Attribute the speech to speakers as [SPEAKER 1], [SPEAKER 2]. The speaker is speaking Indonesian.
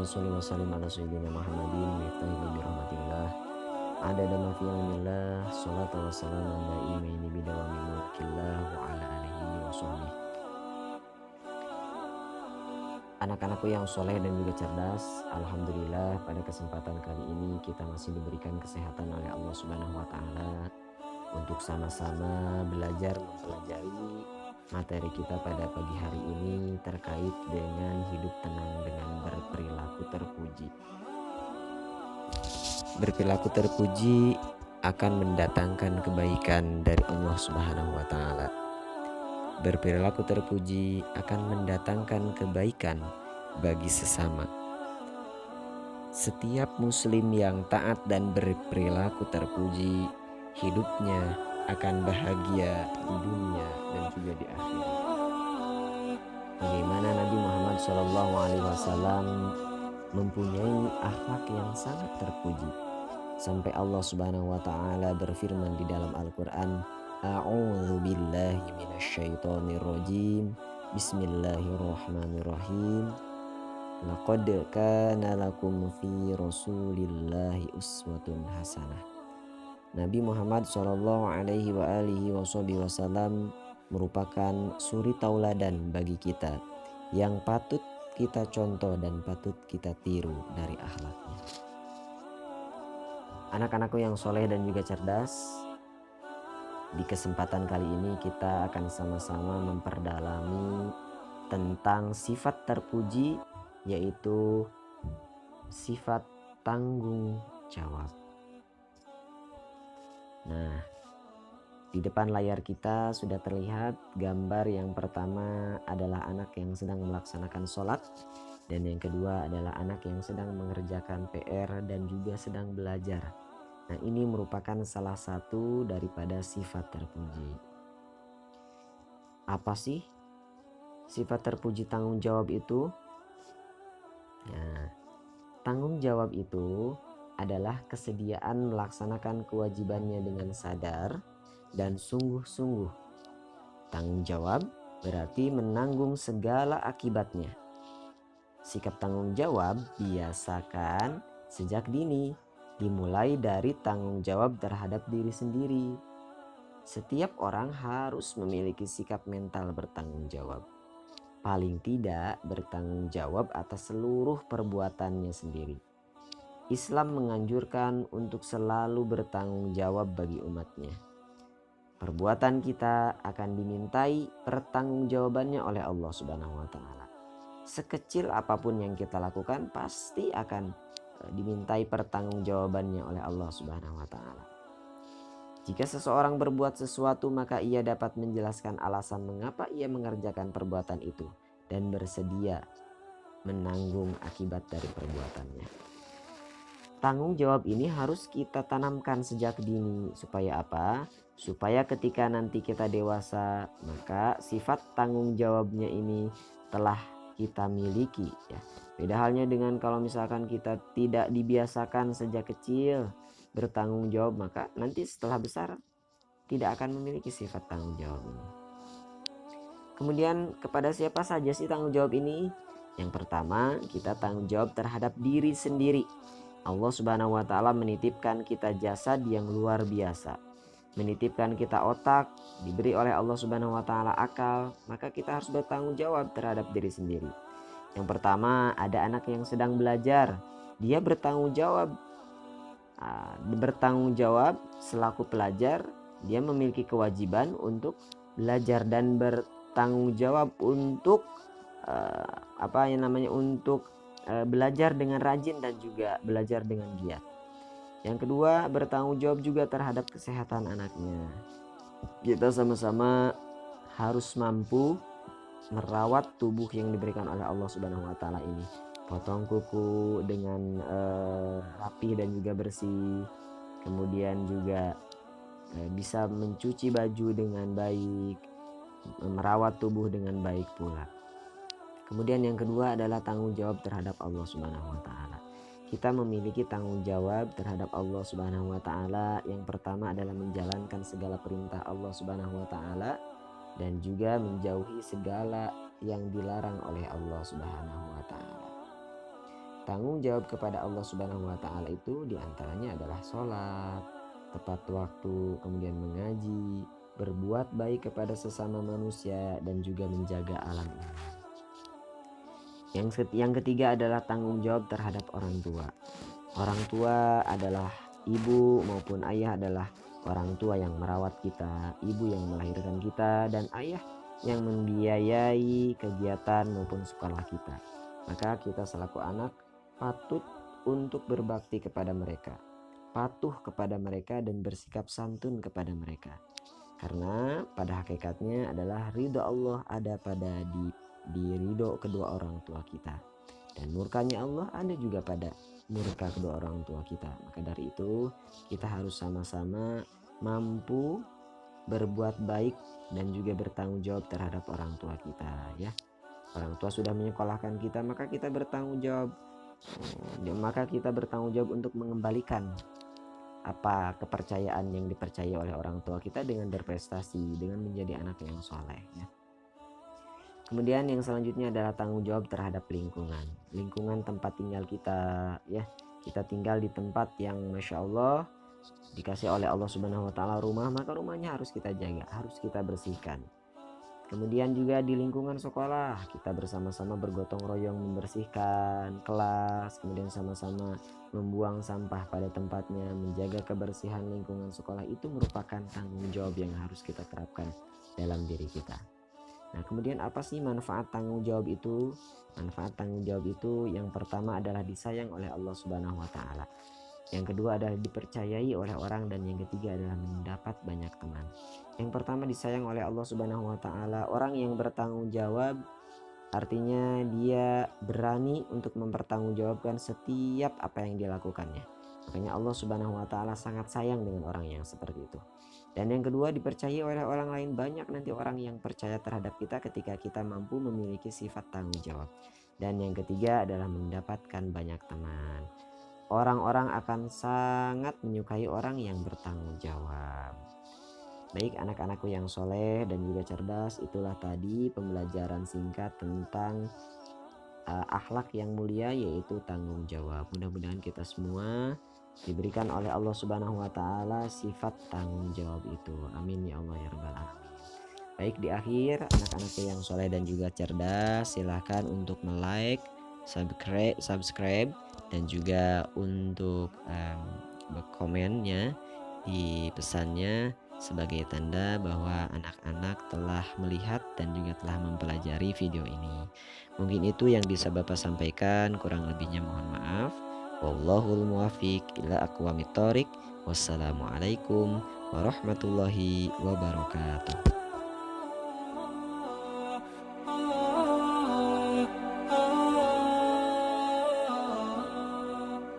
[SPEAKER 1] sholli wa sallim ala sayyidina Muhammadin miftahil bi rahmatillah adada ma fi ilmillah sholatu wa salamu daimaini bidawami mulkillah wa ala alihi wa sahbihi. Anak-anakku yang soleh dan juga cerdas, alhamdulillah pada kesempatan kali ini kita masih diberikan kesehatan oleh Allah Subhanahu wa taala untuk sama-sama belajar mempelajari materi kita pada pagi hari ini terkait dengan hidup tenang dengan berperilaku terpuji. Berperilaku terpuji akan mendatangkan kebaikan dari Allah Subhanahu wa taala. Berperilaku terpuji akan mendatangkan kebaikan bagi sesama. Setiap muslim yang taat dan berperilaku terpuji, hidupnya akan bahagia di dunia dan juga di akhirat. Bagaimana Nabi Muhammad SAW mempunyai akhlak yang sangat terpuji, sampai Allah Subhanahu wa taala berfirman di dalam Al-Qur'an, A'udzu billahi minasyaitonir rajim. Bismillahirrahmanirrahim. Laqad kana lakum fi Rasulillahi uswatun hasanah. Nabi Muhammad SAW merupakan suri tauladan bagi kita yang patut kita contoh dan patut kita tiru dari akhlaknya. Anak-anakku yang soleh dan juga cerdas, di kesempatan kali ini kita akan sama-sama memperdalami tentang sifat terpuji, yaitu sifat tanggung jawab. Nah, di depan layar kita sudah terlihat gambar yang pertama adalah anak yang sedang melaksanakan sholat, dan yang kedua adalah anak yang sedang mengerjakan PR dan juga sedang belajar. Nah, ini merupakan salah satu daripada sifat terpuji. Apa sih sifat terpuji tanggung jawab itu? Nah, tanggung jawab itu adalah kesediaan melaksanakan kewajibannya dengan sadar dan sungguh-sungguh. Tanggung jawab berarti menanggung segala akibatnya. Sikap tanggung jawab biasakan sejak dini, dimulai dari tanggung jawab terhadap diri sendiri. Setiap orang harus memiliki sikap mental bertanggung jawab. Paling tidak bertanggung jawab atas seluruh perbuatannya sendiri. Islam menganjurkan untuk selalu bertanggung jawab bagi umatnya. Perbuatan kita akan dimintai pertanggungjawabannya oleh Allah Subhanahu wa taala. Sekecil apapun yang kita lakukan pasti akan dimintai pertanggungjawabannya oleh Allah Subhanahu wa taala. Jika seseorang berbuat sesuatu, maka ia dapat menjelaskan alasan mengapa ia mengerjakan perbuatan itu dan bersedia menanggung akibat dari perbuatannya. Tanggung jawab ini harus kita tanamkan sejak dini. Supaya apa? Supaya ketika nanti kita dewasa, maka sifat tanggung jawabnya ini telah kita miliki, ya. Beda halnya dengan kalau misalkan kita tidak dibiasakan sejak kecil bertanggung jawab, maka nanti setelah besar tidak akan memiliki sifat tanggung jawab ini. Kemudian kepada siapa saja sih tanggung jawab ini? Yang pertama, kita tanggung jawab terhadap diri sendiri. Allah Subhanahu wa taala menitipkan kita jasad yang luar biasa. Menitipkan kita otak, diberi oleh Allah Subhanahu wa taala akal, maka kita harus bertanggung jawab terhadap diri sendiri. Yang pertama, ada anak yang sedang belajar. Dia bertanggung jawab. Bertanggung jawab selaku pelajar, dia memiliki kewajiban untuk belajar dan bertanggung jawab untuk belajar dengan rajin dan juga belajar dengan giat. Yang kedua, bertanggung jawab juga terhadap kesehatan anaknya. Kita sama-sama harus mampu merawat tubuh yang diberikan oleh Allah Subhanahu wa taala ini. Potong kuku dengan rapi dan juga bersih. Kemudian juga bisa mencuci baju dengan baik, merawat tubuh dengan baik pula. Kemudian yang kedua adalah tanggung jawab terhadap Allah Subhanahu wa taala. Kita memiliki tanggung jawab terhadap Allah Subhanahu wa taala. Yang pertama adalah menjalankan segala perintah Allah Subhanahu wa taala dan juga menjauhi segala yang dilarang oleh Allah Subhanahu wa taala. Tanggung jawab kepada Allah Subhanahu wa taala itu diantaranya adalah sholat tepat waktu, kemudian mengaji, berbuat baik kepada sesama manusia, dan juga menjaga alam ini. Yang ketiga adalah tanggung jawab terhadap orang tua. Orang tua adalah ibu maupun ayah adalah orang tua yang merawat kita, ibu yang melahirkan kita, dan ayah yang membiayai kegiatan maupun sekolah kita. Maka kita selaku anak patut untuk berbakti kepada mereka, patuh kepada mereka, dan bersikap santun kepada mereka. Karena pada hakikatnya adalah ridho Allah ada pada di ridho kedua orang tua kita, dan murkanya Allah ada juga pada murka kedua orang tua kita. Maka dari itu kita harus sama-sama mampu berbuat baik dan juga bertanggung jawab terhadap orang tua kita, ya. Orang tua sudah menyekolahkan kita, maka kita bertanggung jawab. Maka kita bertanggung jawab untuk mengembalikan apa kepercayaan yang dipercaya oleh orang tua kita dengan berprestasi, dengan menjadi anak yang soleh, ya. Kemudian yang selanjutnya adalah tanggung jawab terhadap lingkungan. Lingkungan tempat tinggal kita, ya. Kita tinggal di tempat yang Masya Allah dikasih oleh Allah Subhanahu wa taala rumah, maka rumahnya harus kita jaga, harus kita bersihkan. Kemudian juga di lingkungan sekolah kita bersama-sama bergotong royong membersihkan kelas, kemudian sama-sama membuang sampah pada tempatnya, menjaga kebersihan lingkungan sekolah. Itu merupakan tanggung jawab yang harus kita terapkan dalam diri kita. Nah, kemudian apa sih manfaat tanggung jawab itu? Manfaat tanggung jawab itu yang pertama adalah disayang oleh Allah Subhanahu wa taala. Yang kedua adalah dipercayai oleh orang, dan yang ketiga adalah mendapat banyak teman. Yang pertama disayang oleh Allah Subhanahu wa taala. Orang yang bertanggung jawab artinya dia berani untuk mempertanggungjawabkan setiap apa yang dilakukannya. Makanya Allah Subhanahu wa taala sangat sayang dengan orang yang seperti itu. Dan yang kedua dipercayai oleh orang lain. Banyak nanti orang yang percaya terhadap kita ketika kita mampu memiliki sifat tanggung jawab. Dan yang ketiga adalah mendapatkan banyak teman. Orang-orang akan sangat menyukai orang yang bertanggung jawab. Baik anak-anakku yang soleh dan juga cerdas, itulah tadi pembelajaran singkat tentang akhlak yang mulia, yaitu tanggung jawab. Mudah-mudahan kita semua diberikan oleh Allah Subhanahu wa taala sifat tanggung jawab itu. Amin ya Allah ya rabbal alamin. Baik, di akhir anak-anakku yang soleh dan juga cerdas, silahkan untuk like, subscribe dan juga untuk berkomennya di pesannya sebagai tanda bahwa anak-anak telah melihat dan juga telah mempelajari video ini. Mungkin itu yang bisa Bapak sampaikan, kurang lebihnya mohon maaf. Wallahul muwaffiq ila aqwamit thoriq. Wassalamualaikum warahmatullahi wabarakatuh.